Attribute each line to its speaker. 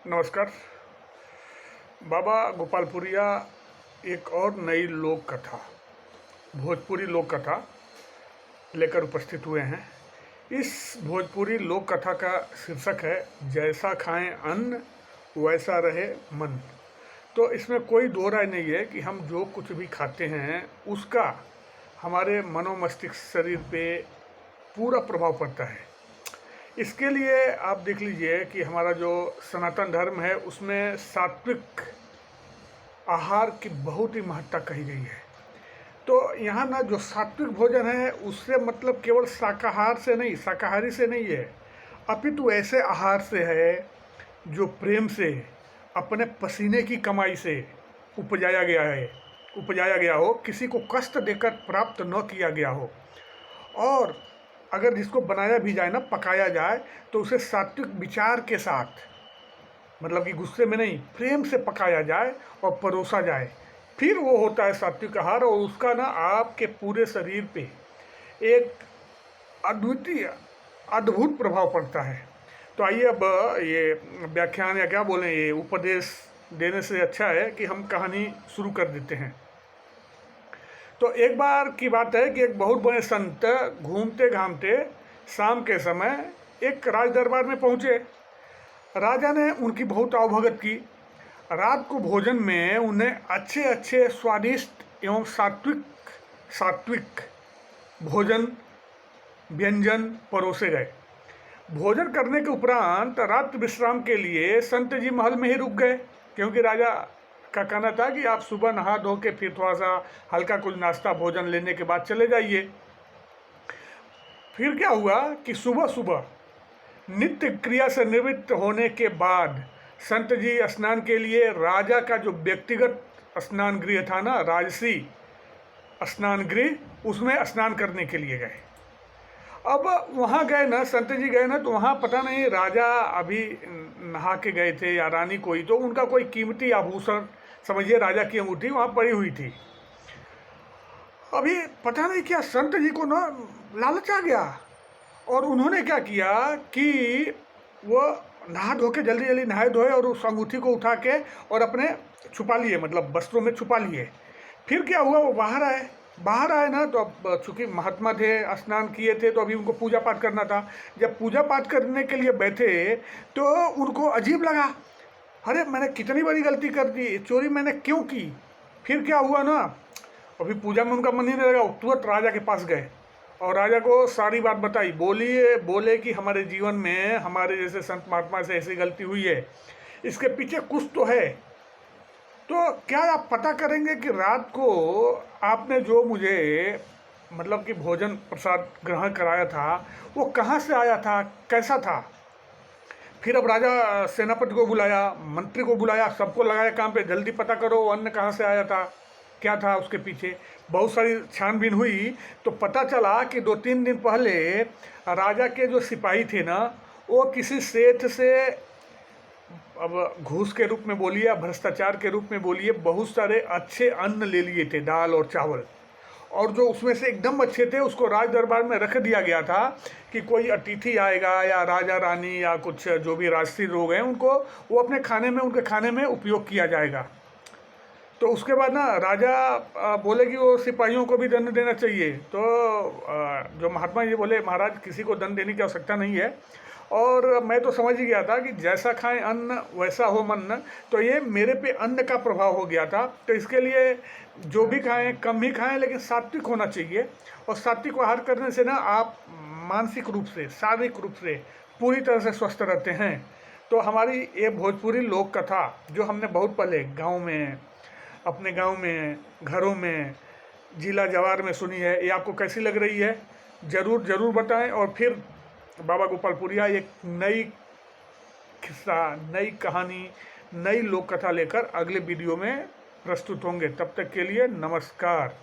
Speaker 1: नमस्कार। बाबा गोपालपुरिया एक और नई लोक कथा, भोजपुरी लोक कथा लेकर उपस्थित हुए हैं। इस भोजपुरी लोक कथा का शीर्षक है जैसा खाएं अन्न वैसा रहे मन। तो इसमें कोई दो राय नहीं है कि हम जो कुछ भी खाते हैं उसका हमारे मनोमस्तिष्क शरीर पे पूरा प्रभाव पड़ता है। इसके लिए आप देख लीजिए कि हमारा जो सनातन धर्म है उसमें सात्विक आहार की बहुत ही महत्ता कही गई है। तो यहाँ ना जो सात्विक भोजन है उससे मतलब केवल शाकाहारी से नहीं है, अपितु ऐसे आहार से है जो प्रेम से अपने पसीने की कमाई से उपजाया गया हो, किसी को कष्ट देकर प्राप्त न किया गया हो। और अगर जिसको बनाया भी जाए ना, पकाया जाए, तो उसे सात्विक विचार के साथ, मतलब कि गुस्से में नहीं, प्रेम से पकाया जाए और परोसा जाए, फिर वो होता है सात्विक आहार। और उसका ना आपके पूरे शरीर पे एक अद्भुत प्रभाव पड़ता है। तो आइए अब ये व्याख्यान या क्या बोलें, ये उपदेश देने से अच्छा है कि हम कहानी शुरू कर देते हैं। तो एक बार की बात है कि एक बहुत बड़े संत घूमते घामते शाम के समय एक राज दरबार में पहुँचे। राजा ने उनकी बहुत आवभगत की। रात को भोजन में उन्हें अच्छे अच्छे स्वादिष्ट एवं सात्विक भोजन व्यंजन परोसे गए। भोजन करने के उपरांत रात विश्राम के लिए संत जी महल में ही रुक गए, क्योंकि राजा का कहना था कि आप सुबह नहा धो के फिर थोड़ा सा हल्का कुछ नाश्ता भोजन लेने के बाद चले जाइए। फिर क्या हुआ कि सुबह सुबह नित्य क्रिया से निवृत्त होने के बाद संत जी स्नान के लिए राजा का जो व्यक्तिगत स्नान गृह था ना, राजसी स्नान गृह, उसमें स्नान करने के लिए गए। अब वहाँ गए ना, संत जी गए ना, तो वहाँ पता नहीं राजा अभी नहा के गए थे या रानी कोई, तो उनका कोई कीमती आभूषण, समझिए राजा की अंगूठी वहाँ पड़ी हुई थी। अभी पता नहीं क्या संत जी को ना लालच आ गया और उन्होंने क्या किया कि वो नहा धो के जल्दी जल्दी नहाए धोए और उस अंगूठी को उठा के और अपने छुपा लिए, मतलब वस्त्रों में छुपा लिए। फिर क्या हुआ, वो बाहर आए ना, तो अब चूंकि महात्मा थे, स्नान किए थे, तो अभी उनको पूजा पाठ करना था। जब पूजा पाठ करने के लिए बैठे तो उनको अजीब लगा, अरे मैंने कितनी बड़ी गलती कर दी, चोरी मैंने क्यों की। फिर क्या हुआ ना, अभी पूजा में उनका मन ही नहीं लगा, तुरंत राजा के पास गए और राजा को सारी बात बताई। बोले कि हमारे जीवन में हमारे जैसे संत महात्मा से ऐसी गलती हुई है, इसके पीछे कुछ तो है। तो क्या आप पता करेंगे कि रात को आपने जो मुझे मतलब कि भोजन प्रसाद ग्रहण कराया था वो कहाँ से आया था, कैसा था। फिर अब राजा सेनापति को बुलाया, मंत्री को बुलाया, सबको लगाया काम पे, जल्दी पता करो अन्न कहाँ से आया था, क्या था उसके पीछे। बहुत सारी छानबीन हुई तो पता चला कि 2-3 दिन पहले राजा के जो सिपाही थे ना, वो किसी सेठ से, अब घूस के रूप में बोलिए या भ्रष्टाचार के रूप में बोलिए, बहुत सारे अच्छे अन्न ले लिए थे, दाल और चावल, और जो उसमें से एकदम अच्छे थे उसको राज दरबार में रख दिया गया था कि कोई अतिथि आएगा या राजा रानी या कुछ जो भी राजसी लोग हैं उनको वो अपने उनके खाने में उपयोग किया जाएगा। तो उसके बाद ना राजा बोले कि वो सिपाहियों को भी दंड देना चाहिए। तो जो महात्मा जी बोले, महाराज किसी को दंड देने की आवश्यकता नहीं है, और मैं तो समझ ही गया था कि जैसा खाएं अन्न वैसा हो मन। तो ये मेरे पे अन्न का प्रभाव हो गया था। तो इसके लिए जो भी खाएं कम ही खाएं, लेकिन सात्विक होना चाहिए। और सात्विक आहार करने से ना आप मानसिक रूप से, शारीरिक रूप से पूरी तरह से स्वस्थ रहते हैं। तो हमारी ये भोजपुरी लोक कथा जो हमने बहुत पहले गाँव में, अपने गांव में, घरों में, जिला जवार में सुनी है, ये आपको कैसी लग रही है ज़रूर बताएं। और फिर बाबा गोपालपुरिया एक नई किस्सा, नई कहानी, नई लोक कथा लेकर अगले वीडियो में प्रस्तुत होंगे। तब तक के लिए नमस्कार।